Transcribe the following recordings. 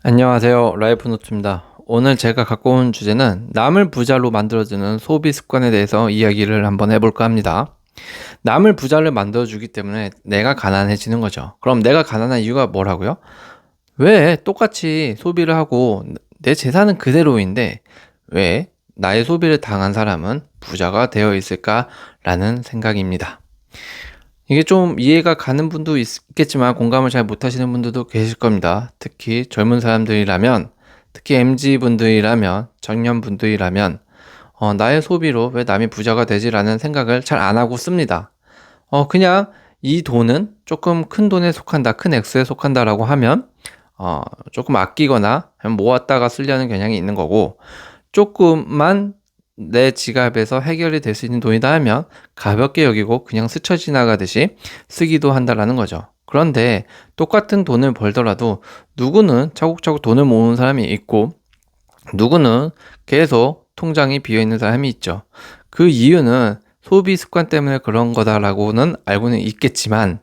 안녕하세요. 라이프노트입니다. 오늘 제가 갖고 온 주제는 남을 부자로 만들어주는 소비 습관에 대해서 이야기를 한번 해볼까 합니다. 남을 부자를 만들어주기 때문에 내가 가난해지는 거죠. 그럼 내가 가난한 이유가 뭐라고요? 왜 똑같이 소비를 하고 내 재산은 그대로인데 왜 나의 소비를 당한 사람은 부자가 되어 있을까라는 생각입니다. 이게 좀 이해가 가는 분도 있겠지만 공감을 잘 못하시는 분들도 계실 겁니다. 특히 젊은 사람들이라면, 특히 MZ분들이라면, 청년분들이라면 나의 소비로 왜 남이 부자가 되지라는 생각을 잘 안 하고 씁니다. 그냥 이 돈은 조금 큰 돈에 속한다, 큰 액수에 속한다라고 하면 조금 아끼거나 모았다가 쓰려는 경향이 있는 거고, 조금만 내 지갑에서 해결이 될 수 있는 돈이다 하면 가볍게 여기고 그냥 스쳐 지나가듯이 쓰기도 한다라는 거죠. 그런데 똑같은 돈을 벌더라도 누구는 차곡차곡 돈을 모으는 사람이 있고 누구는 계속 통장이 비어있는 사람이 있죠. 그 이유는 소비 습관 때문에 그런 거다라고는 알고는 있겠지만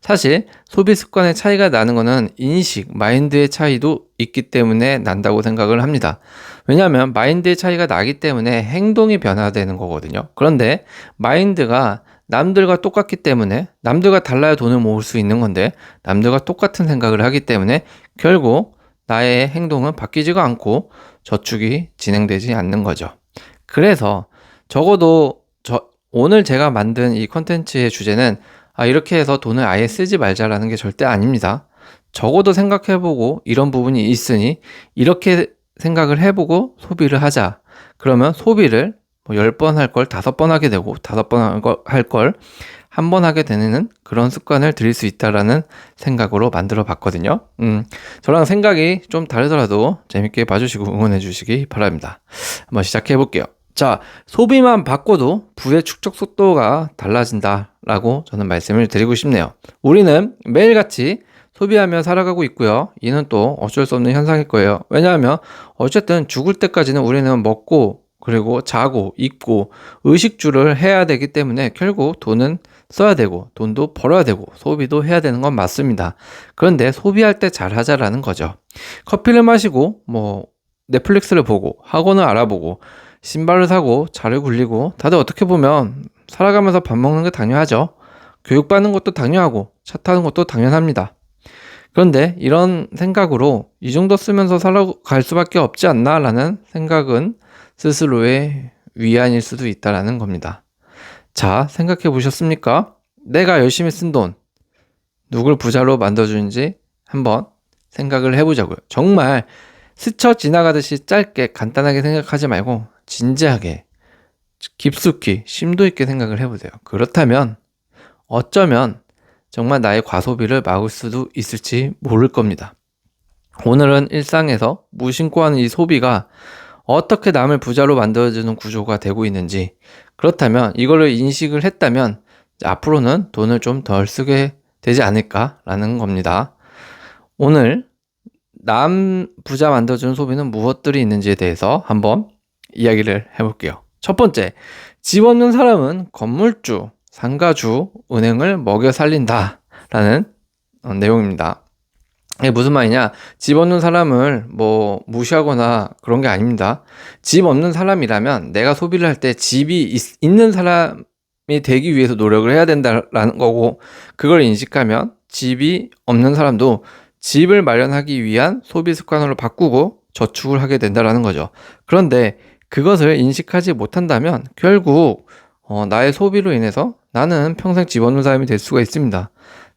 사실 소비 습관의 차이가 나는 거는 인식, 마인드의 차이도 있기 때문에 난다고 생각을 합니다. 왜냐하면 마인드의 차이가 나기 때문에 행동이 변화되는 거거든요. 그런데 마인드가 남들과 똑같기 때문에 남들과 달라야 돈을 모을 수 있는 건데 남들과 똑같은 생각을 하기 때문에 결국 나의 행동은 바뀌지가 않고 저축이 진행되지 않는 거죠. 그래서 적어도 오늘 제가 만든 이 컨텐츠의 주제는 이렇게 해서 돈을 아예 쓰지 말자라는 게 절대 아닙니다. 적어도 생각해보고 이런 부분이 있으니 이렇게 생각을 해보고 소비를 하자. 그러면 소비를 10번 할 걸 5번 하게 되고 5번 할 걸 한 번 하게 되는 그런 습관을 들일 수 있다라는 생각으로 만들어 봤거든요. 저랑 생각이 좀 다르더라도 재밌게 봐주시고 응원해 주시기 바랍니다. 한번 시작해 볼게요. 자, 소비만 바꿔도 부의 축적 속도가 달라진다라고 저는 말씀을 드리고 싶네요. 우리는 매일같이 소비하며 살아가고 있고요. 이는 또 어쩔 수 없는 현상일 거예요. 왜냐하면 어쨌든 죽을 때까지는 우리는 먹고 그리고 자고 입고 의식주를 해야 되기 때문에 결국 돈은 써야 되고 돈도 벌어야 되고 소비도 해야 되는 건 맞습니다. 그런데 소비할 때 잘 하자라는 거죠. 커피를 마시고 넷플릭스를 보고 학원을 알아보고 신발을 사고 자를 굴리고 다들 어떻게 보면 살아가면서 밥 먹는 게 당연하죠. 교육받는 것도 당연하고 차 타는 것도 당연합니다. 그런데 이런 생각으로 이 정도 쓰면서 살아갈 수밖에 없지 않나라는 생각은 스스로의 위안일 수도 있다라는 겁니다. 자, 생각해 보셨습니까? 내가 열심히 쓴 돈, 누굴 부자로 만들어주는지 한번 생각을 해보자고요. 정말 스쳐 지나가듯이 짧게 간단하게 생각하지 말고 진지하게 깊숙이 심도 있게 생각을 해보세요. 그렇다면 어쩌면 정말 나의 과소비를 막을 수도 있을지 모를 겁니다. 오늘은 일상에서 무심코 하는 이 소비가 어떻게 남을 부자로 만들어주는 구조가 되고 있는지, 그렇다면 이거를 인식을 했다면 앞으로는 돈을 좀 덜 쓰게 되지 않을까라는 겁니다. 오늘 남 부자 만들어주는 소비는 무엇들이 있는지에 대해서 한번 이야기를 해볼게요. 첫 번째, 집 없는 사람은 건물주, 상가주, 은행을 먹여 살린다 라는 내용입니다. 이게 무슨 말이냐, 집 없는 사람을 무시하거나 그런 게 아닙니다. 집 없는 사람이라면 내가 소비를 할 때 집이 있는 사람이 되기 위해서 노력을 해야 된다라는 거고, 그걸 인식하면 집이 없는 사람도 집을 마련하기 위한 소비 습관으로 바꾸고 저축을 하게 된다라는 거죠. 그런데 그것을 인식하지 못한다면 결국 나의 소비로 인해서 나는 평생 집 없는 사람이 될 수가 있습니다.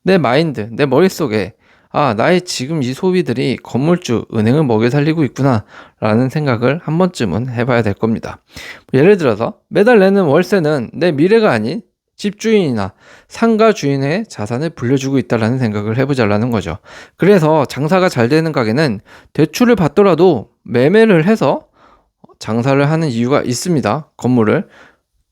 내 마인드, 내 머릿속에 나의 지금 이 소비들이 건물주, 은행을 먹여 살리고 있구나 라는 생각을 한 번쯤은 해봐야 될 겁니다. 예를 들어서 매달 내는 월세는 내 미래가 아닌 집주인이나 상가 주인의 자산을 불려주고 있다는 생각을 해보자라는 거죠. 그래서 장사가 잘 되는 가게는 대출을 받더라도 매매를 해서 장사를 하는 이유가 있습니다. 건물을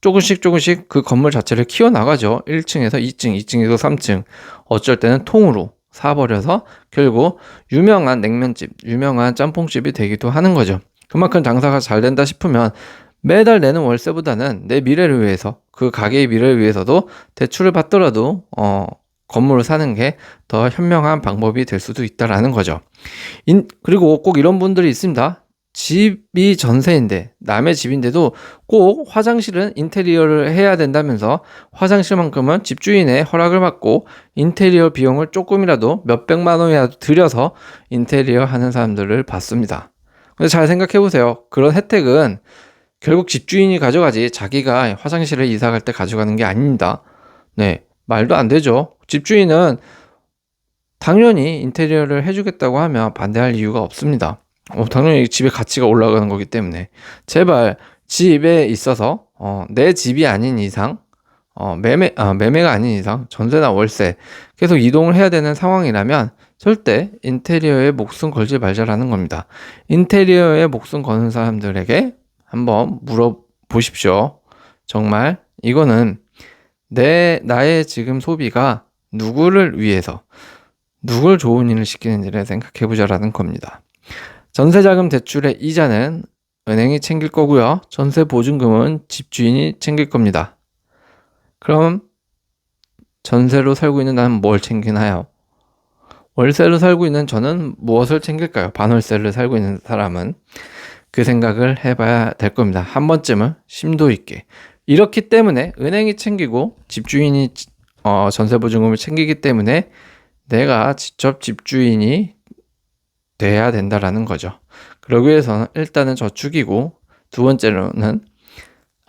조금씩 그 건물 자체를 키워나가죠. 1층에서 2층, 2층에서 3층, 어쩔 때는 통으로 사버려서 결국 유명한 냉면집, 유명한 짬뽕집이 되기도 하는 거죠. 그만큼 장사가 잘 된다 싶으면 매달 내는 월세보다는 내 미래를 위해서, 그 가게의 미래를 위해서도 대출을 받더라도 건물을 사는 게 더 현명한 방법이 될 수도 있다라는 거죠. 그리고 꼭 이런 분들이 있습니다. 집이 전세인데, 남의 집인데도 꼭 화장실은 인테리어를 해야 된다면서 화장실만큼은 집주인의 허락을 받고 인테리어 비용을 조금이라도 몇백만 원이라도 들여서 인테리어 하는 사람들을 봤습니다. 근데 잘 생각해 보세요. 그런 혜택은 결국 집주인이 가져가지 자기가 화장실을 이사 갈 때 가져가는 게 아닙니다. 네, 말도 안 되죠. 집주인은 당연히 인테리어를 해주겠다고 하면 반대할 이유가 없습니다. 당연히 집의 가치가 올라가는 거기 때문에 제발 집에 있어서 내 집이 아닌 이상 매매가 아닌 이상 전세나 월세 계속 이동을 해야 되는 상황이라면 절대 인테리어에 목숨 걸지 말자라는 겁니다. 인테리어에 목숨 거는 사람들에게 한번 물어보십시오. 정말 이거는 나의 지금 소비가 누구를 위해서 누굴 좋은 일을 시키는지를 생각해 보자라는 겁니다. 전세자금 대출의 이자는 은행이 챙길 거고요. 전세 보증금은 집주인이 챙길 겁니다. 그럼 전세로 살고 있는 나는 뭘 챙기나요? 월세로 살고 있는 저는 무엇을 챙길까요? 반월세를 살고 있는 사람은 그 생각을 해봐야 될 겁니다. 한 번쯤은 심도 있게. 이렇기 때문에 은행이 챙기고 집주인이 전세 보증금을 챙기기 때문에 내가 직접 집주인이 돼야 된다라는 거죠. 그러기 위해서는 일단은 저축이고 두 번째로는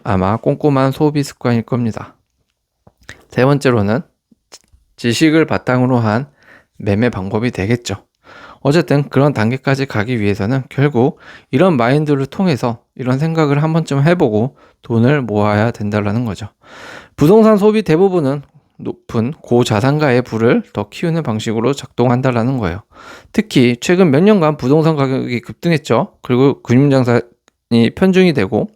아마 꼼꼼한 소비 습관일 겁니다. 세 번째로는 지식을 바탕으로 한 매매 방법이 되겠죠. 어쨌든 그런 단계까지 가기 위해서는 결국 이런 마인드를 통해서 이런 생각을 한 번쯤 해보고 돈을 모아야 된다는 거죠. 부동산 소비 대부분은 높은 고자산가의 부를 더 키우는 방식으로 작동한다라는 거예요. 특히 최근 몇 년간 부동산 가격이 급등했죠. 그리고 금융장산이 편중이 되고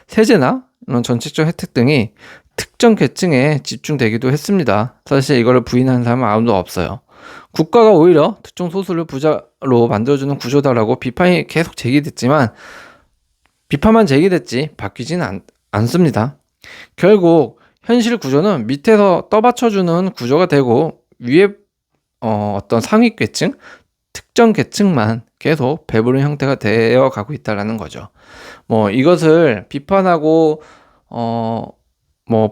세제나 이런 정책적 혜택 등이 특정 계층에 집중되기도 했습니다. 사실 이거를 부인하는 사람은 아무도 없어요. 국가가 오히려 특정 소수를 부자로 만들어주는 구조다라고 비판이 계속 제기됐지만 비판만 제기됐지 바뀌지는 않습니다. 결국 현실 구조는 밑에서 떠받쳐주는 구조가 되고 위에 어떤 상위 계층, 특정 계층만 계속 배부른 형태가 되어 가고 있다는 거죠. 이것을 비판하고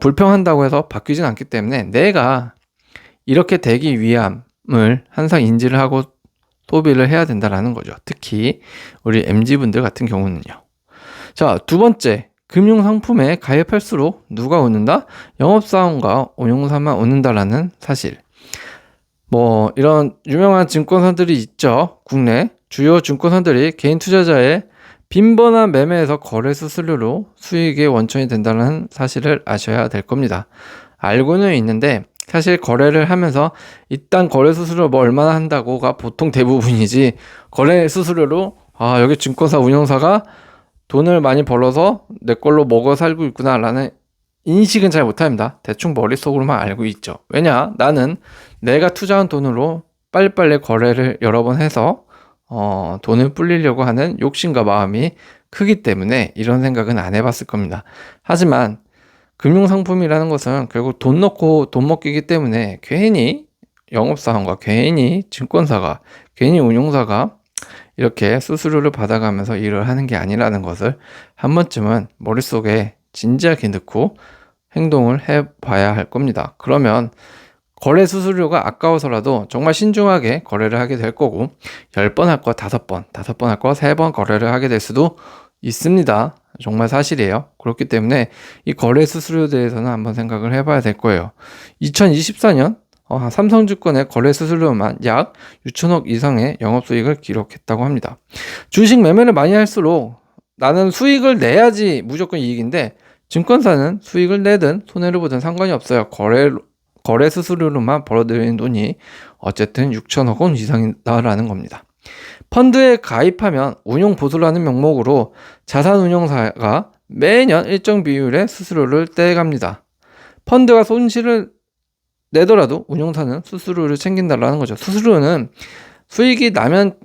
불평한다고 해서 바뀌진 않기 때문에 내가 이렇게 되기 위함을 항상 인지를 하고 소비를 해야 된다는 거죠. 특히 우리 MZ분들 같은 경우는요. 자, 두 번째. 금융상품에 가입할수록 누가 웃는다? 영업사원과 운용사만 웃는다라는 사실. 이런 유명한 증권사들이 있죠. 국내 주요 증권사들이 개인 투자자의 빈번한 매매에서 거래 수수료로 수익의 원천이 된다는 사실을 아셔야 될 겁니다. 알고는 있는데 사실 거래를 하면서 일단 거래 수수료 얼마나 한다고가 보통 대부분이지 거래 수수료로 여기 증권사 운용사가 돈을 많이 벌어서 내 걸로 먹어 살고 있구나 라는 인식은 잘 못합니다. 대충 머릿속으로만 알고 있죠. 왜냐? 나는 내가 투자한 돈으로 빨리빨리 거래를 여러 번 해서 돈을 불리려고 하는 욕심과 마음이 크기 때문에 이런 생각은 안 해봤을 겁니다. 하지만 금융상품이라는 것은 결국 돈 넣고 돈 먹기이기 때문에 괜히 영업사원과 괜히 증권사가 괜히 운용사가 이렇게 수수료를 받아가면서 일을 하는 게 아니라는 것을 한 번쯤은 머릿속에 진지하게 넣고 행동을 해봐야 할 겁니다. 그러면 거래 수수료가 아까워서라도 정말 신중하게 거래를 하게 될 거고 10번 할 거 5번 할 거 3번 거래를 하게 될 수도 있습니다. 정말 사실이에요. 그렇기 때문에 이 거래 수수료에 대해서는 한번 생각을 해봐야 될 거예요. 2024년 삼성증권의 거래 수수료만 약 6천억 이상의 영업수익을 기록했다고 합니다. 주식 매매를 많이 할수록 나는 수익을 내야지 무조건 이익인데 증권사는 수익을 내든 손해를 보든 상관이 없어요. 거래 수수료로만 벌어들이는 돈이 어쨌든 6천억 원 이상이다라는 겁니다. 펀드에 가입하면 운용보수라는 명목으로 자산운용사가 매년 일정 비율의 수수료를 떼갑니다. 펀드가 손실을 내더라도 운용사는 수수료를 챙긴다라는 거죠. 수수료는 수익이 나면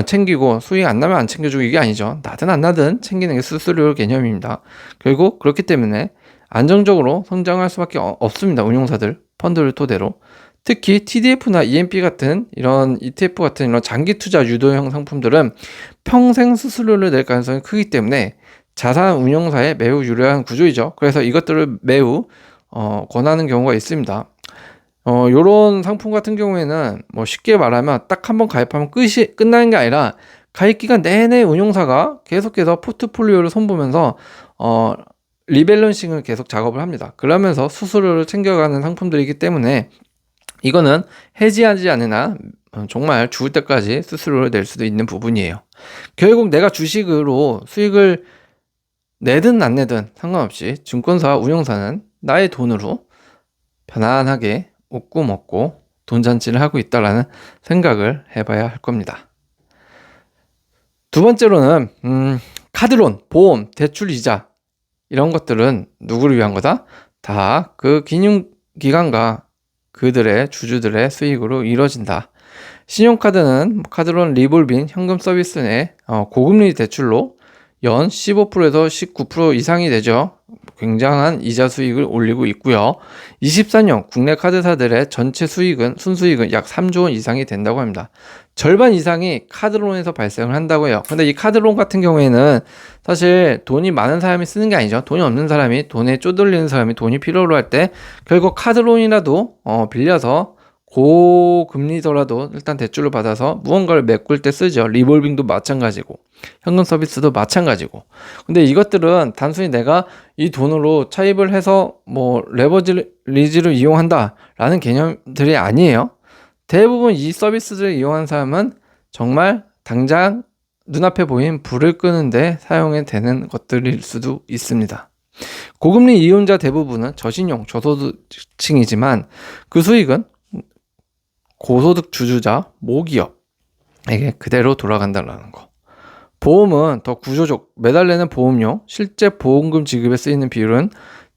챙기고 수익이 안 나면 안 챙겨주고 이게 아니죠. 나든 안 나든 챙기는 게 수수료 개념입니다. 결국 그렇기 때문에 안정적으로 성장할 수밖에 없습니다. 운용사들. 펀드를 토대로. 특히 TDF나 EMP 같은 이런 ETF 같은 이런 장기 투자 유도형 상품들은 평생 수수료를 낼 가능성이 크기 때문에 자산 운용사에 매우 유리한 구조이죠. 그래서 이것들을 매우 권하는 경우가 있습니다. 요런 상품 같은 경우에는 뭐 쉽게 말하면 딱 한번 가입하면 끝나는 게 아니라 가입 기간 내내 운용사가 계속해서 포트폴리오를 손보면서 리밸런싱을 계속 작업을 합니다. 그러면서 수수료를 챙겨가는 상품들이기 때문에 이거는 해지하지 않은 한 정말 죽을 때까지 수수료를 낼 수도 있는 부분이에요. 결국 내가 주식으로 수익을 내든 안 내든 상관없이 증권사와 운용사는 나의 돈으로 편안하게 웃고 먹고 돈잔치를 하고 있다라는 생각을 해봐야 할 겁니다. 두 번째로는 카드론, 보험, 대출, 이자 이런 것들은 누구를 위한 거다? 다 그金融기관과 그들의 주주들의 수익으로 이루어진다. 신용카드는 카드론 리볼빙 현금 서비스 내 고금리 대출로 연 15%에서 19% 이상이 되죠. 굉장한 이자 수익을 올리고 있고요. 24년 국내 카드사들의 전체 수익은 순수익은 약 3조 원 이상이 된다고 합니다. 절반 이상이 카드론에서 발생을 한다고 해요. 근데 이 카드론 같은 경우에는 사실 돈이 많은 사람이 쓰는 게 아니죠. 돈이 없는 사람이, 돈에 쪼들리는 사람이 돈이 필요로 할 때 결국 카드론이라도 빌려서 고금리더라도 일단 대출을 받아서 무언가를 메꿀 때 쓰죠. 리볼빙도 마찬가지고 현금 서비스도 마찬가지고. 근데 이것들은 단순히 내가 이 돈으로 차입을 해서 뭐 레버리지를 이용한다 라는 개념들이 아니에요. 대부분 이 서비스를 이용한 사람은 정말 당장 눈앞에 보인 불을 끄는데 사용이 되는 것들일 수도 있습니다. 고금리 이용자 대부분은 저신용, 저소득층이지만 그 수익은 고소득 주주자, 모기업에게 그대로 돌아간다는 거. 보험은 더 구조적, 매달 내는 보험료, 실제 보험금 지급에 쓰이는 비율은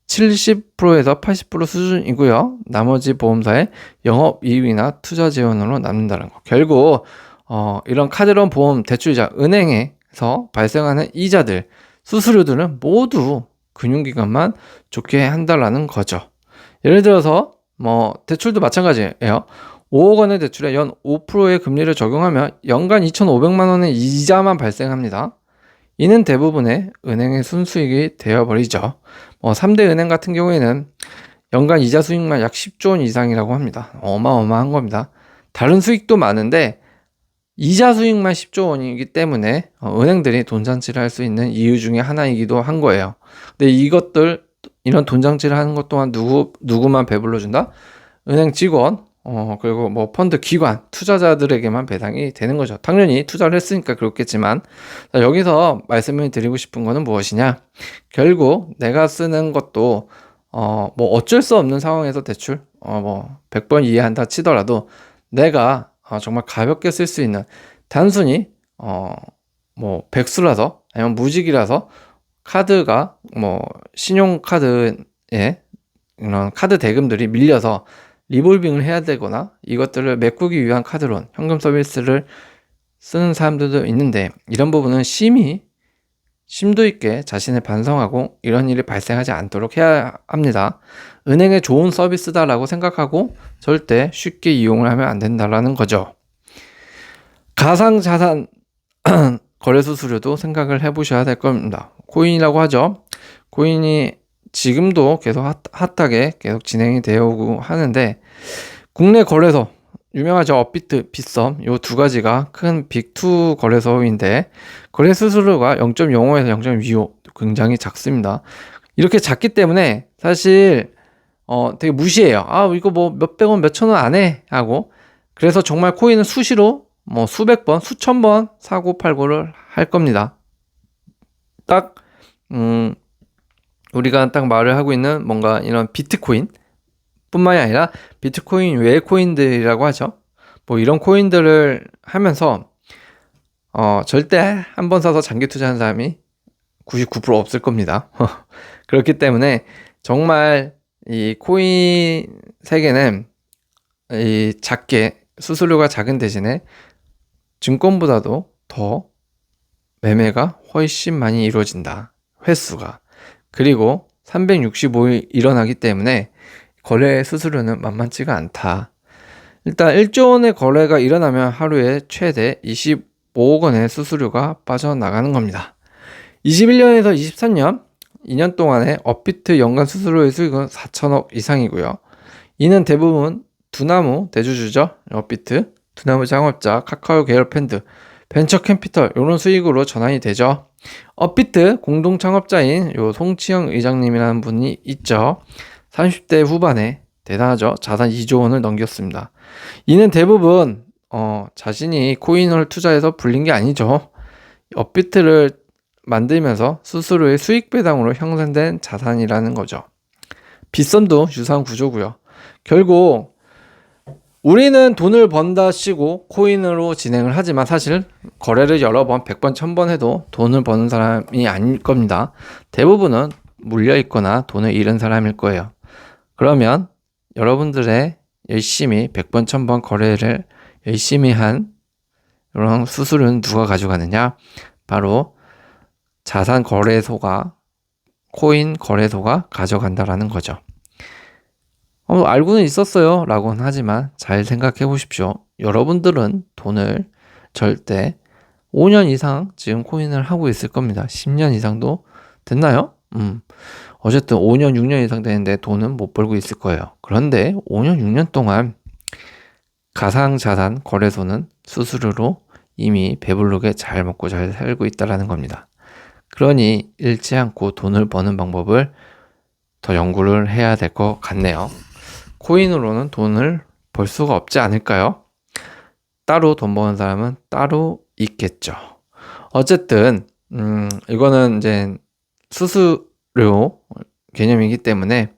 70%에서 80% 수준이고요. 나머지 보험사의 영업이익이나 투자 지원으로 남는다는 거. 결국 이런 카드론, 보험, 대출이자, 은행에서 발생하는 이자들, 수수료들은 모두 금융기관만 좋게 한다라는 거죠. 예를 들어서 뭐 대출도 마찬가지예요. 5억 원의 대출에 연 5%의 금리를 적용하면 연간 2,500만 원의 이자만 발생합니다. 이는 대부분의 은행의 순수익이 되어버리죠. 3대 은행 같은 경우에는 연간 이자 수익만 약 10조 원 이상이라고 합니다. 어마어마한 겁니다. 다른 수익도 많은데 이자 수익만 10조 원이기 때문에 은행들이 돈잔치를 할 수 있는 이유 중에 하나이기도 한 거예요. 근데 이런 돈잔치를 하는 것 또한 누구만 배불러준다? 은행 직원, 그리고 뭐 펀드 기관, 투자자들에게만 배당이 되는 거죠. 당연히 투자를 했으니까 그렇겠지만, 자, 여기서 말씀을 드리고 싶은 거는 무엇이냐? 결국 내가 쓰는 것도 뭐 어쩔 수 없는 상황에서 대출 뭐 100번 이해한다 치더라도 내가 정말 가볍게 쓸 수 있는, 단순히 뭐 백수라서 아니면 무직이라서 카드가 뭐 신용카드에 이런 카드 대금들이 밀려서 리볼빙을 해야 되거나 이것들을 메꾸기 위한 카드론, 현금 서비스를 쓰는 사람들도 있는데, 이런 부분은 심도 있게 자신을 반성하고 이런 일이 발생하지 않도록 해야 합니다. 은행의 좋은 서비스다라고 생각하고 절대 쉽게 이용을 하면 안 된다라는 거죠. 가상자산 거래 수수료도 생각을 해보셔야 될 겁니다. 코인이라고 하죠. 코인이 지금도 계속 핫하게 계속 진행이 되어 오고 하는데, 국내 거래소 유명하죠. 업비트, 빗썸, 요 두 가지가 큰 빅2 거래소인데 거래 수수료가 0.05에서 0.25 굉장히 작습니다. 이렇게 작기 때문에 사실 되게 무시해요. 이거 뭐 몇백 원, 몇천 원 안 해 하고, 그래서 정말 코인은 수시로 뭐 수백 번, 수천 번 사고 팔고를 할 겁니다. 딱 우리가 딱 말을 하고 있는 뭔가 이런 비트코인 뿐만이 아니라 비트코인 외의 코인들이라고 하죠. 뭐 이런 코인들을 하면서 절대 한 번 사서 장기 투자한 사람이 99% 없을 겁니다. 그렇기 때문에 정말 이 코인 세계는 이 수수료가 작은 대신에 증권보다도 더 매매가 훨씬 많이 이루어진다. 횟수가. 그리고 365일 일어나기 때문에 거래 수수료는 만만치가 않다. 일단 1조 원의 거래가 일어나면 하루에 최대 25억 원의 수수료가 빠져나가는 겁니다. 21년에서 23년 2년 동안의 업비트 연간 수수료의 수익은 4천억 이상이고요. 이는 대부분 두나무 대주주죠. 업비트, 두나무 창업자, 카카오 계열 펀드, 벤처 캐피털 이런 수익으로 전환이 되죠. 업비트 공동 창업자인 요 송치영 의장님이라는 분이 있죠. 30대 후반에 대단하죠. 자산 2조 원을 넘겼습니다. 이는 대부분 자신이 코인을 투자해서 불린 게 아니죠. 업비트를 만들면서 수수료의 수익 배당으로 형성된 자산이라는 거죠. 빗선도 유사한 구조고요. 결국 우리는 돈을 번다 치고 코인으로 진행을 하지만 사실 거래를 여러 번, 100번, 1000번 해도 돈을 버는 사람이 아닐 겁니다. 대부분은 물려 있거나 돈을 잃은 사람일 거예요. 그러면 여러분들의 열심히 100번, 1000번 거래를 열심히 한 이런 수수료는 누가 가져가느냐? 바로 자산 거래소가, 코인 거래소가 가져간다라는 거죠. 알고는 있었어요 라고는 하지만 잘 생각해 보십시오. 여러분들은 돈을 절대 5년 이상 지금 코인을 하고 있을 겁니다. 10년 이상도 됐나요? 어쨌든 5년, 6년 이상 되는데 돈은 못 벌고 있을 거예요. 그런데 5년, 6년 동안 가상자산 거래소는 수수료로 이미 배부르게 잘 먹고 잘 살고 있다는 겁니다. 그러니 잃지 않고 돈을 버는 방법을 더 연구를 해야 될 것 같네요. 코인으로는 돈을 벌 수가 없지 않을까요? 따로 돈 버는 사람은 따로 있겠죠. 어쨌든 이거는 이제 수수료 개념이기 때문에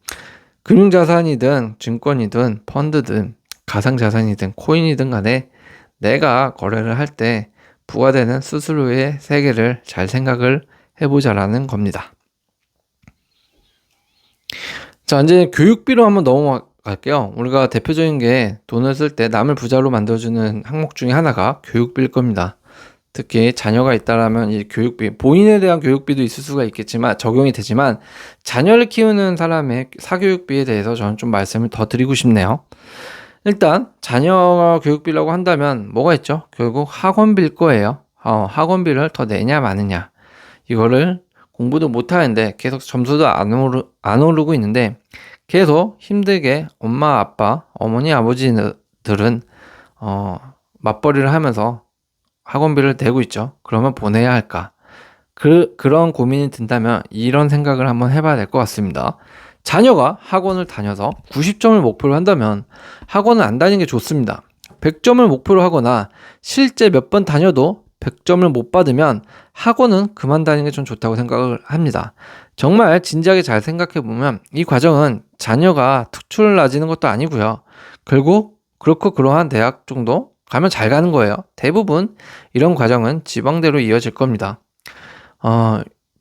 금융자산이든 증권이든 펀드든 가상자산이든 코인이든 간에 내가 거래를 할 때 부과되는 수수료의 세계를 잘 생각을 해보자라는 겁니다. 자, 이제 교육비로 한번 넘어갈게요. 우리가 대표적인 게 돈을 쓸 때 남을 부자로 만들어주는 항목 중에 하나가 교육비일 겁니다. 특히 자녀가 있다라면 이 교육비, 본인에 대한 교육비도 있을 수가 있겠지만 적용이 되지만 자녀를 키우는 사람의 사교육비에 대해서 저는 좀 말씀을 더 드리고 싶네요. 일단 자녀가 교육비라고 한다면 뭐가 있죠? 결국 학원비일 거예요. 학원비를 더 내냐 마느냐. 이거를 공부도 못 하는데 계속 점수도 안 오르고 있는데 계속 힘들게 엄마, 아빠, 어머니, 아버지들은 맞벌이를 하면서 학원비를 내고 있죠. 그러면 보내야 할까? 그런 고민이 든다면 이런 생각을 한번 해봐야 될 것 같습니다. 자녀가 학원을 다녀서 90점을 목표로 한다면 학원은 안 다니는 게 좋습니다. 100점을 목표로 하거나 실제 몇 번 다녀도 100점을 못 받으면 학원은 그만 다니는 게 좀 좋다고 생각을 합니다. 정말 진지하게 잘 생각해 보면 이 과정은 자녀가 특출을 나지는 것도 아니고요. 결국 그렇고 그러한 대학 정도 가면 잘 가는 거예요. 대부분 이런 과정은 지방대로 이어질 겁니다.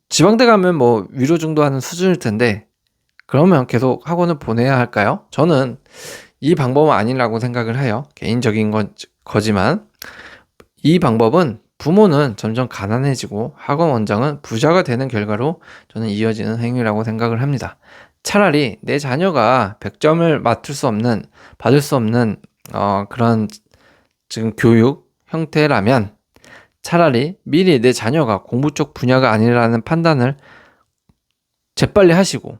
지방대 가면 뭐 위로 정도 하는 수준일 텐데 그러면 계속 학원을 보내야 할까요? 저는 이 방법은 아니라고 생각을 해요. 개인적인 거지만 이 방법은 부모는 점점 가난해지고 학원 원장은 부자가 되는 결과로 저는 이어지는 행위라고 생각을 합니다. 차라리 내 자녀가 100점을 받을 수 없는 그런 지금 교육 형태라면 차라리 미리 내 자녀가 공부 쪽 분야가 아니라는 판단을 재빨리 하시고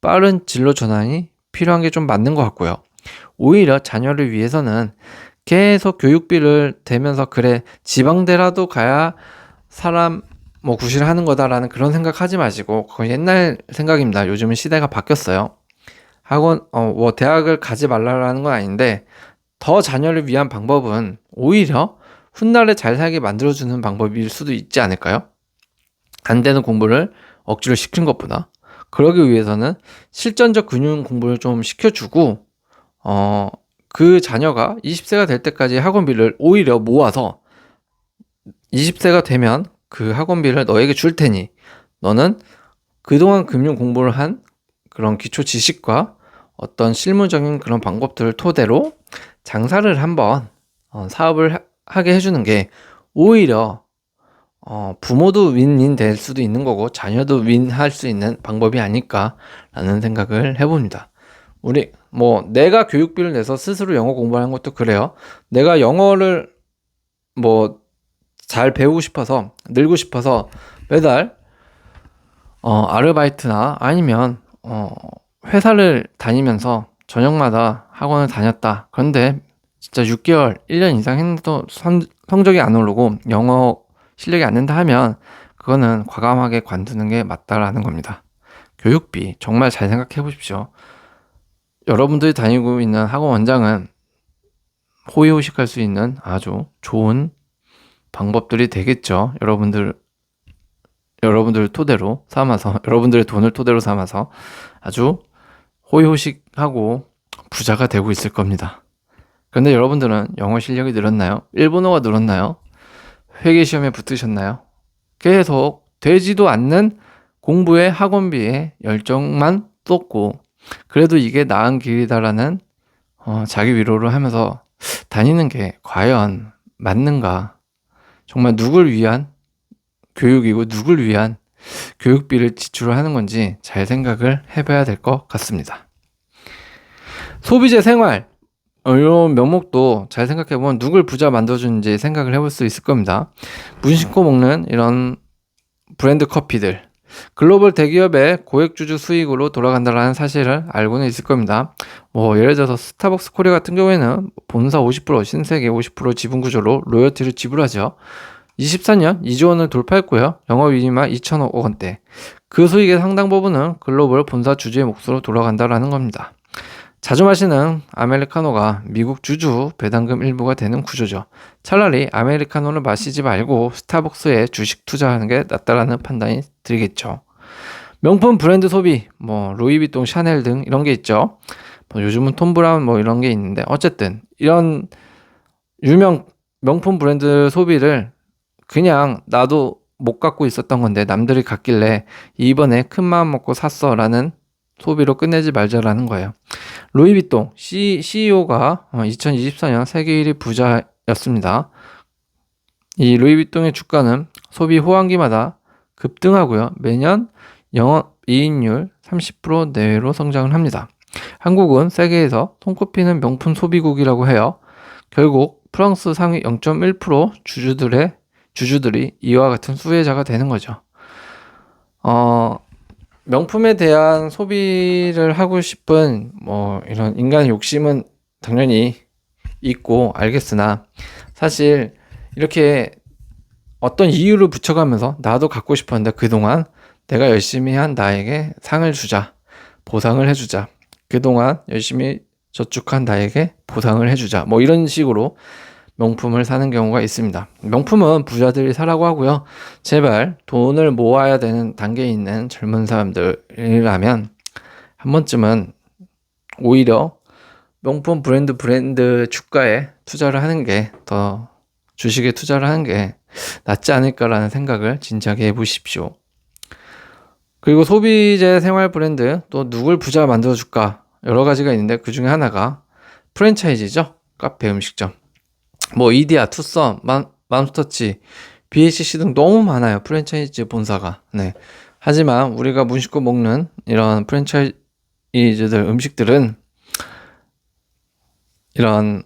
빠른 진로 전환이 필요한 게 좀 맞는 것 같고요. 오히려 자녀를 위해서는 계속 교육비를 대면서 그래 지방대라도 가야 사람 구실을 하는 거다라는 그런 생각하지 마시고 그건 옛날 생각입니다. 요즘은 시대가 바뀌었어요. 학원 대학을 가지 말라라는 건 아닌데 더 자녀를 위한 방법은 오히려 훗날에 잘 살게 만들어주는 방법일 수도 있지 않을까요? 안 되는 공부를 억지로 시킨 것보다 그러기 위해서는 실전적 금융 공부를 좀 시켜주고 그 자녀가 20세가 될 때까지 학원비를 오히려 모아서 20세가 되면 그 학원비를 너에게 줄 테니 너는 그동안 금융 공부를 한 그런 기초 지식과 어떤 실무적인 그런 방법들을 토대로 장사를 한번 사업을 하게 해주는 게 오히려 부모도 윈윈 될 수도 있는 거고 자녀도 윈할 수 있는 방법이 아닐까라는 생각을 해봅니다. 내가 교육비를 내서 스스로 영어 공부하는 것도 그래요. 내가 영어를 잘 배우고 싶어서, 늘고 싶어서 매달 아르바이트나 아니면 회사를 다니면서 저녁마다 학원을 다녔다. 그런데 진짜 6개월, 1년 이상 했는데도 성적이 안 오르고 영어 실력이 안 된다 하면 그거는 과감하게 관두는 게 맞다라는 겁니다. 교육비 정말 잘 생각해 보십시오. 여러분들이 다니고 있는 학원 원장은 호의호식할 수 있는 아주 좋은 방법들이 되겠죠. 여러분들을 토대로 삼아서, 여러분들의 돈을 토대로 삼아서 아주 호의호식하고 부자가 되고 있을 겁니다. 그런데 여러분들은 영어 실력이 늘었나요? 일본어가 늘었나요? 회계시험에 붙으셨나요? 계속 되지도 않는 공부에 학원비에 열정만 쏟고 그래도 이게 나은 길이다라는 자기 위로를 하면서 다니는 게 과연 맞는가? 정말 누굴 위한 교육이고 누굴 위한 교육비를 지출을 하는 건지 잘 생각을 해봐야 될 것 같습니다. 소비재 생활 이런 명목도 잘 생각해보면 누굴 부자 만들어주는지 생각을 해볼 수 있을 겁니다. 무심코 먹는 이런 브랜드 커피들 글로벌 대기업의 고액주주 수익으로 돌아간다는 사실을 알고는 있을 겁니다. 예를 들어서 스타벅스 코리아 같은 경우에는 본사 50%, 신세계 50% 지분 구조로 로열티를 지불하죠. 24년 2조 원을 돌파했고요. 영업이익만 2천억 원대. 그 수익의 상당 부분은 글로벌 본사 주주의 몫으로 돌아간다라는 겁니다. 자주 마시는 아메리카노가 미국 주주 배당금 일부가 되는 구조죠. 차라리 아메리카노를 마시지 말고 스타벅스에 주식 투자하는 게 낫다라는 판단이 들겠죠. 명품 브랜드 소비, 루이비통, 샤넬 등 이런 게 있죠. 요즘은 톰 브라운 이런 게 있는데 어쨌든 이런 유명 명품 브랜드 소비를 그냥 나도 못 갖고 있었던 건데 남들이 갖길래 이번에 큰 마음 먹고 샀어 라는 소비로 끝내지 말자라는 거예요. 루이비통 CEO가 2024년 세계 1위 부자였습니다. 이 루이비통의 주가는 소비 호황기마다 급등하고요. 매년 영업이익률 30% 내외로 성장을 합니다. 한국은 세계에서 손꼽히는 명품 소비국이라고 해요. 결국 프랑스 상위 0.1% 주주들이 이와 같은 수혜자가 되는 거죠. 명품에 대한 소비를 하고 싶은 이런 인간의 욕심은 당연히 있고 알겠으나 사실 이렇게 어떤 이유를 붙여가면서 나도 갖고 싶었는데 그동안 내가 열심히 한 나에게 상을 주자, 보상을 해주자, 그동안 열심히 저축한 나에게 보상을 해주자 이런 식으로 명품을 사는 경우가 있습니다. 명품은 부자들이 사라고 하고요. 제발 돈을 모아야 되는 단계에 있는 젊은 사람들이라면 한 번쯤은 오히려 명품 브랜드 주가에 투자를 하는 게 더 주식에 투자를 하는 게 낫지 않을까라는 생각을 진지하게 해보십시오. 그리고 소비재 생활 브랜드 또 누굴 부자 만들어줄까 여러 가지가 있는데 그 중에 하나가 프랜차이즈죠. 카페 음식점. 이디야, 투썸, 맘스터치, BHC 등 너무 많아요. 프랜차이즈 본사가. 네. 하지만 우리가 무심코 먹는 이런 프랜차이즈들 음식들은 이런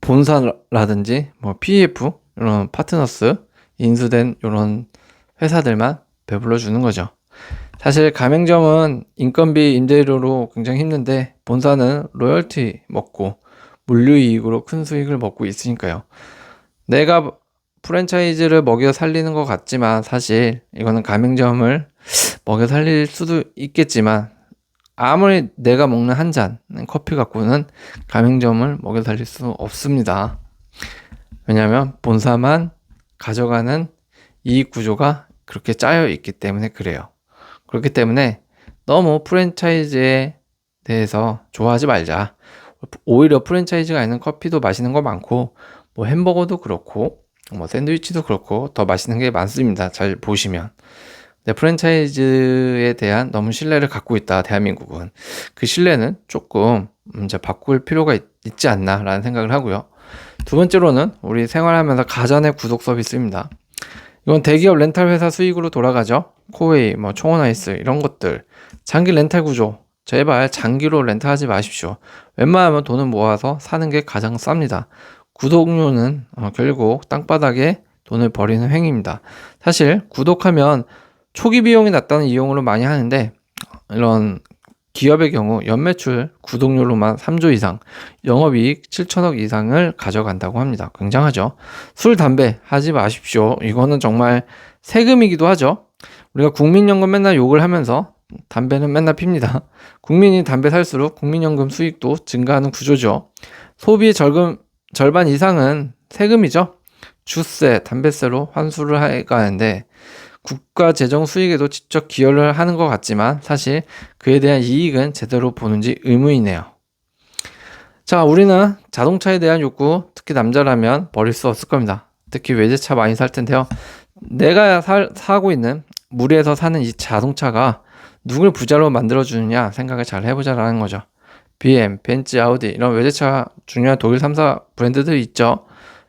본사라든지 PF 이런 파트너스 인수된 이런 회사들만 배불러 주는 거죠. 사실 가맹점은 인건비 임대료로 굉장히 힘든데 본사는 로열티 먹고 물류이익으로 큰 수익을 먹고 있으니까요. 내가 프랜차이즈를 먹여 살리는 것 같지만 사실 이거는 가맹점을 먹여 살릴 수도 있겠지만 아무리 내가 먹는 한 잔 커피 갖고는 가맹점을 먹여 살릴 수 없습니다. 왜냐하면 본사만 가져가는 이익 구조가 그렇게 짜여 있기 때문에 그래요. 그렇기 때문에 너무 프랜차이즈에 대해서 좋아하지 말자. 오히려 프랜차이즈가 있는 커피도 맛있는 거 많고 햄버거도 그렇고 샌드위치도 그렇고 더 맛있는 게 많습니다. 잘 보시면. 근데 프랜차이즈에 대한 너무 신뢰를 갖고 있다. 대한민국은. 그 신뢰는 조금 이제 바꿀 필요가 있지 않나 라는 생각을 하고요. 두 번째로는 우리 생활하면서 가전의 구독 서비스입니다. 이건 대기업 렌탈 회사 수익으로 돌아가죠. 코웨이, 총원아이스 이런 것들 장기 렌탈 구조 제발 장기로 렌트하지 마십시오. 웬만하면 돈을 모아서 사는 게 가장 쌉니다. 구독료는 결국 땅바닥에 돈을 버리는 행위입니다. 사실 구독하면 초기 비용이 낮다는 이용으로 많이 하는데, 이런 기업의 경우 연매출 구독료로만 3조 이상, 영업이익 7천억 이상을 가져간다고 합니다. 굉장하죠. 술, 담배 하지 마십시오. 이거는 정말 세금이기도 하죠. 우리가 국민연금 맨날 욕을 하면서 담배는 맨날 핍니다. 국민이 담배 살수록 국민연금 수익도 증가하는 구조죠. 소비의 절반 이상은 세금이죠. 주세, 담배세로 환수를 해가는데 국가 재정 수익에도 직접 기여를 하는 것 같지만 사실 그에 대한 이익은 제대로 보는지 의문이네요. 자, 우리는 자동차에 대한 욕구, 특히 남자라면 버릴 수 없을 겁니다. 특히 외제차 많이 살 텐데요. 내가 사고 있는 무리해서 사는 이 자동차가 누굴 부자로 만들어주느냐 생각을 잘 해보자라는 거죠. BM, 벤츠, 아우디 이런 외제차 중요한 독일 3사 브랜드들이 있죠.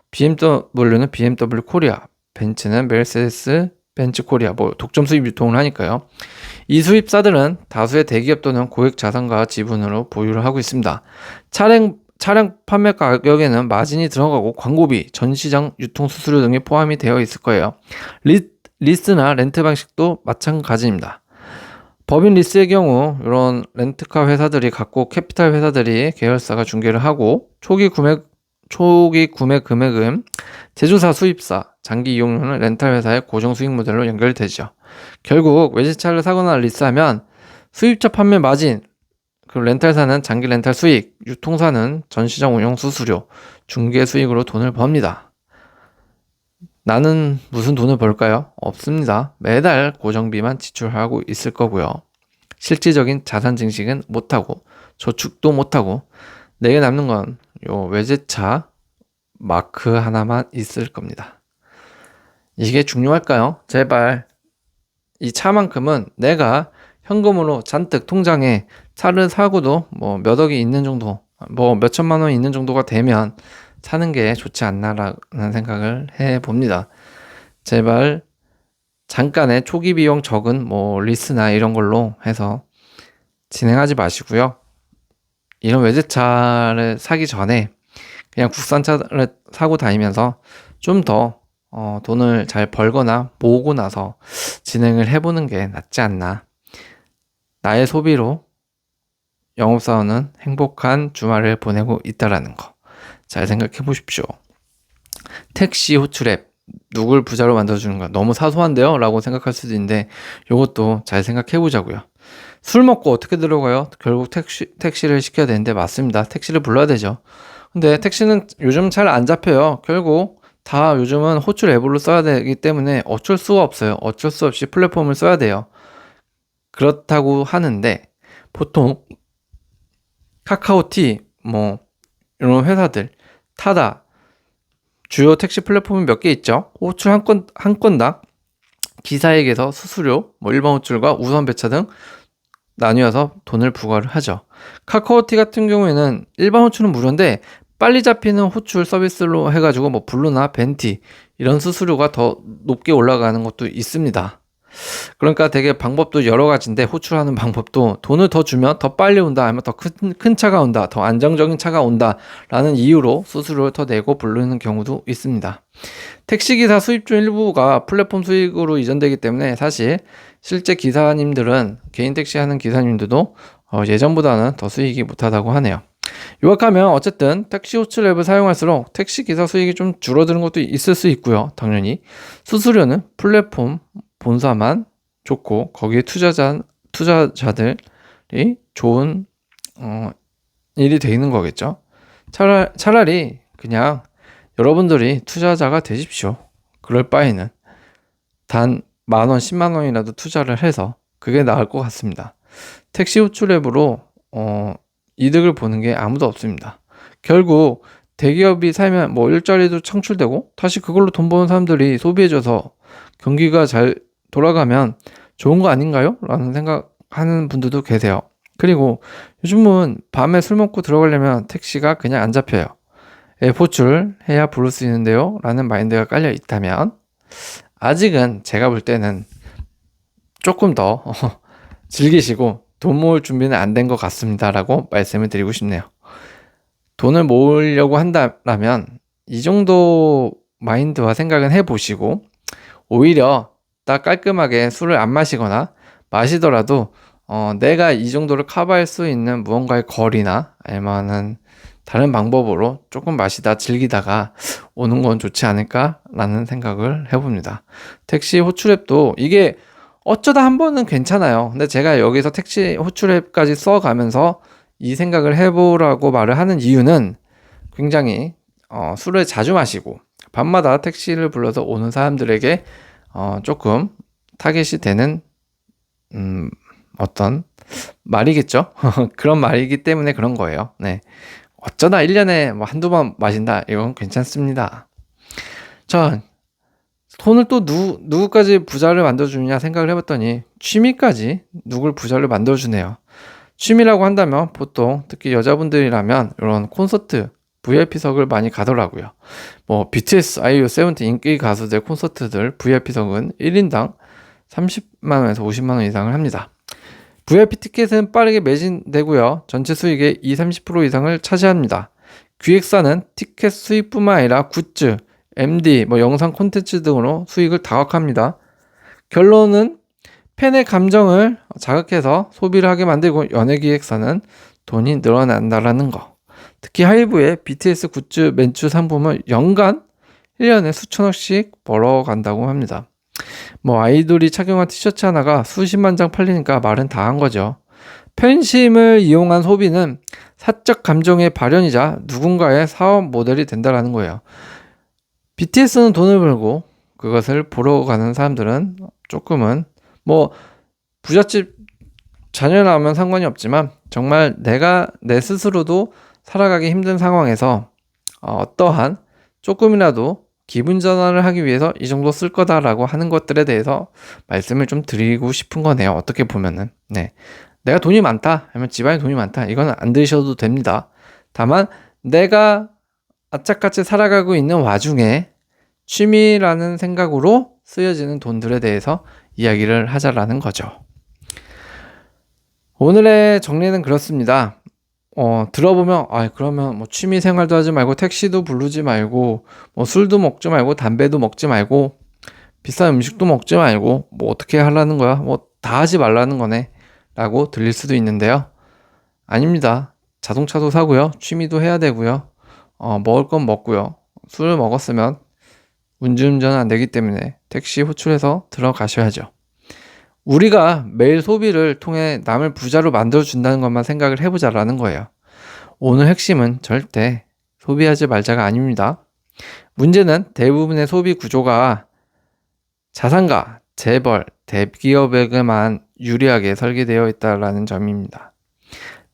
BMW는 BMW 코리아, 벤츠는 메르세데스 벤츠 코리아, 독점 수입 유통을 하니까요. 이 수입사들은 다수의 대기업 또는 고액 자산과 지분으로 보유를 하고 있습니다. 차량 판매 가격에는 마진이 들어가고 광고비, 전시장 유통 수수료 등이 포함이 되어 있을 거예요. 리스나 렌트 방식도 마찬가지입니다. 법인 리스의 경우 이런 렌트카 회사들이 갖고 캐피탈 회사들이 계열사가 중개를 하고 초기 구매 금액은 제조사 수입사, 장기 이용료는 렌탈 회사의 고정 수익 모델로 연결되죠. 결국 외제차를 사거나 리스하면 수입차 판매 마진, 그리고 렌탈사는 장기 렌탈 수익, 유통사는 전시장 운영 수수료, 중개 수익으로 돈을 법니다. 나는 무슨 돈을 벌까요? 없습니다. 매달 고정비만 지출하고 있을 거고요. 실질적인 자산 증식은 못하고 저축도 못하고 내게 남는 건 요 외제차 마크 하나만 있을 겁니다. 이게 중요할까요? 제발 이 차만큼은 내가 현금으로 잔뜩 통장에 차를 사고도 몇 억이 있는 정도, 몇 천만 원이 있는 정도가 되면 사는 게 좋지 않나라는 생각을 해봅니다. 제발 잠깐의 초기 비용 적은 리스나 이런 걸로 해서 진행하지 마시고요. 이런 외제차를 사기 전에 그냥 국산차를 사고 다니면서 좀 더 돈을 잘 벌거나 모으고 나서 진행을 해보는 게 낫지 않나. 나의 소비로 영업사원은 행복한 주말을 보내고 있다라는 거 잘 생각해 보십시오. 택시 호출 앱 누굴 부자로 만들어주는 거 너무 사소한데요? 라고 생각할 수도 있는데 이것도 잘 생각해 보자고요. 술 먹고 어떻게 들어가요? 결국 택시를 시켜야 되는데 맞습니다. 택시를 불러야 되죠. 근데 택시는 요즘 잘 안 잡혀요. 결국 다 요즘은 호출 앱으로 써야 되기 때문에 어쩔 수가 없어요. 어쩔 수 없이 플랫폼을 써야 돼요. 그렇다고 하는데 보통 카카오티 이런 회사들 타다 주요 택시 플랫폼이 몇 개 있죠. 호출 한 건당 기사에게서 수수료, 일반 호출과 우선 배차 등 나뉘어서 돈을 부과를 하죠. 카카오티 같은 경우에는 일반 호출은 무료인데 빨리 잡히는 호출 서비스로 해가지고 블루나 벤티 이런 수수료가 더 높게 올라가는 것도 있습니다. 그러니까 되게 방법도 여러 가지인데 호출하는 방법도 돈을 더 주면 더 빨리 온다, 아니면 더 큰 차가 온다, 더 안정적인 차가 온다 라는 이유로 수수료를 더 내고 부르는 경우도 있습니다. 택시기사 수입 중 일부가 플랫폼 수익으로 이전되기 때문에 사실 실제 기사님들은 개인 택시 하는 기사님들도 예전보다는 더 수익이 못하다고 하네요. 요약하면 어쨌든 택시 호출 앱을 사용할수록 택시 기사 수익이 좀 줄어드는 것도 있을 수 있고요. 당연히 수수료는 플랫폼 본사만 좋고 거기에 투자자들이 좋은 일이 되는 거겠죠. 차라리 그냥 여러분들이 투자자가 되십시오. 그럴 바에는 단 10,000원, 100,000원이라도 투자를 해서 그게 나을 것 같습니다. 택시 호출 앱으로 이득을 보는 게 아무도 없습니다. 결국 대기업이 살면 일자리도 창출되고 다시 그걸로 돈 버는 사람들이 소비해줘서 경기가 잘 돌아가면 좋은 거 아닌가요? 라는 생각하는 분들도 계세요. 그리고 요즘은 밤에 술 먹고 들어가려면 택시가 그냥 안 잡혀요. 앱 호출 해야 부를 수 있는데요? 라는 마인드가 깔려 있다면 아직은 제가 볼 때는 조금 더 즐기시고 돈 모을 준비는 안 된 것 같습니다 라고 말씀을 드리고 싶네요. 돈을 모으려고 한다면 이 정도 마인드와 생각은 해보시고, 오히려 딱 깔끔하게 술을 안 마시거나 마시더라도 내가 이 정도를 커버할 수 있는 무언가의 거리나 아니면은 다른 방법으로 조금 마시다 즐기다가 오는 건 좋지 않을까라는 생각을 해봅니다. 택시 호출앱도 이게 어쩌다 한 번은 괜찮아요. 근데 제가 여기서 택시 호출앱까지 써가면서 이 생각을 해보라고 말을 하는 이유는, 굉장히 술을 자주 마시고 밤마다 택시를 불러서 오는 사람들에게 조금 타겟이 되는 어떤 말이겠죠. 그런 말이기 때문에 그런 거예요. 네. 어쩌다 1년에 뭐 한두 번 마신다, 이건 괜찮습니다. 자, 돈을 또 누구까지 부자를 만들어주느냐 생각을 해봤더니 취미까지 누굴 부자를 만들어주네요. 취미라고 한다면 보통 특히 여자분들이라면 이런 콘서트 VIP석을 많이 가더라고요. 뭐 BTS, 아이유, 세븐틴 인기 가수들 콘서트들 VIP석은 1인당 30만원에서 50만원 이상을 합니다. VIP 티켓은 빠르게 매진되고요. 전체 수익의 20-30% 이상을 차지합니다. 기획사는 티켓 수익뿐만 아니라 굿즈, MD, 영상 콘텐츠 등으로 수익을 다각합니다. 결론은 팬의 감정을 자극해서 소비를 하게 만들고, 연예기획사는 돈이 늘어난다라는 거. 특히 하이브의 BTS 굿즈 매출 상품을 연간 1년에 수천억씩 벌어간다고 합니다. 아이돌이 착용한 티셔츠 하나가 수십만 장 팔리니까 말은 다 한 거죠. 팬심을 이용한 소비는 사적 감정의 발현이자 누군가의 사업 모델이 된다라는 거예요. BTS는 돈을 벌고 그것을 보러 가는 사람들은 조금은 부잣집 자녀 나오면 상관이 없지만, 정말 내가 내 스스로도 살아가기 힘든 상황에서 어떠한 조금이라도 기분 전환을 하기 위해서 이 정도 쓸 거다라고 하는 것들에 대해서 말씀을 좀 드리고 싶은 거네요. 어떻게 보면은. 네. 내가 돈이 많다, 아니면 집안에 돈이 많다, 이거는 안 들으셔도 됩니다. 다만 내가 악착같이 살아가고 있는 와중에 취미라는 생각으로 쓰여지는 돈들에 대해서 이야기를 하자라는 거죠. 오늘의 정리는 그렇습니다. 들어보면 그러면 취미 생활도 하지 말고 택시도 부르지 말고 술도 먹지 말고 담배도 먹지 말고 비싼 음식도 먹지 말고 어떻게 하라는 거야? 다 하지 말라는 거네 라고 들릴 수도 있는데요. 아닙니다. 자동차도 사고요, 취미도 해야 되고요, 먹을 건 먹고요. 술을 먹었으면 음주운전은 안 되기 때문에 택시 호출해서 들어가셔야죠. 우리가 매일 소비를 통해 남을 부자로 만들어준다는 것만 생각을 해보자라는 거예요. 오늘 핵심은 절대 소비하지 말자가 아닙니다. 문제는 대부분의 소비 구조가 자산가, 재벌, 대기업에게만 유리하게 설계되어 있다는 점입니다.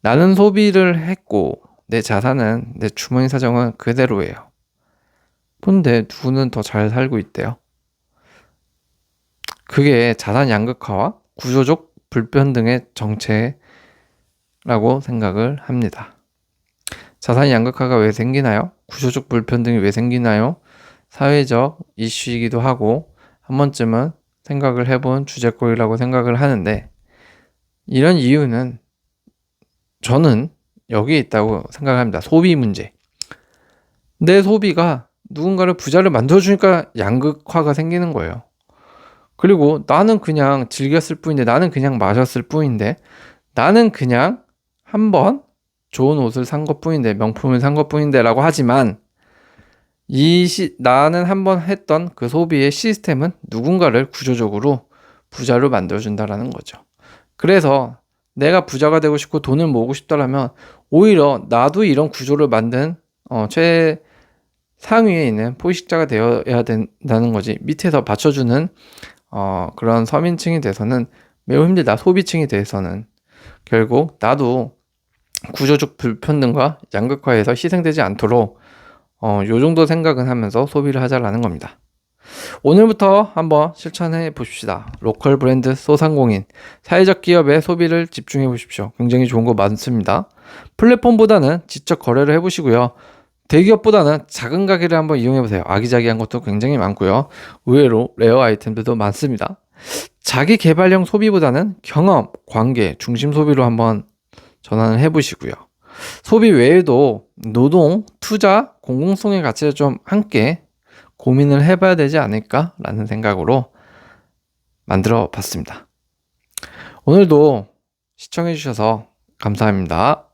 나는 소비를 했고 내 자산은, 내 주머니 사정은 그대로예요. 근데 누구는 더 잘 살고 있대요. 그게 자산 양극화와 구조적 불평등의 정체라고 생각을 합니다. 자산 양극화가 왜 생기나요? 구조적 불평등이 왜 생기나요? 사회적 이슈이기도 하고 한 번쯤은 생각을 해본 주제거리라고 생각을 하는데, 이런 이유는 저는 여기에 있다고 생각합니다. 소비 문제. 내 소비가 누군가를 부자를 만들어주니까 양극화가 생기는 거예요. 그리고 나는 그냥 즐겼을 뿐인데, 나는 그냥 마셨을 뿐인데, 나는 그냥 한번 좋은 옷을 산 것 뿐인데, 명품을 산 것 뿐인데 라고 하지만, 나는 한번 했던 그 소비의 시스템은 누군가를 구조적으로 부자로 만들어준다라는 거죠. 그래서 내가 부자가 되고 싶고 돈을 모으고 싶다라면 오히려 나도 이런 구조를 만든 최상위에 있는 포식자가 되어야 된다는 거지, 밑에서 받쳐주는 그런 서민층이 돼서는 매우 힘들다. 소비층이 돼서는 결국 나도 구조적 불평등과 양극화에서 희생되지 않도록 요 정도 생각은 하면서 소비를 하자라는 겁니다. 오늘부터 한번 실천해 보십시다. 로컬 브랜드 소상공인, 사회적 기업의 소비를 집중해 보십시오. 굉장히 좋은 거 많습니다. 플랫폼보다는 직접 거래를 해보시고요. 대기업보다는 작은 가게를 한번 이용해 보세요. 아기자기한 것도 굉장히 많고요. 의외로 레어 아이템들도 많습니다. 자기 개발형 소비보다는 경험, 관계, 중심 소비로 한번 전환을 해보시고요. 소비 외에도 노동, 투자, 공공성의 가치를 좀 함께 고민을 해봐야 되지 않을까라는 생각으로 만들어 봤습니다. 오늘도 시청해주셔서 감사합니다.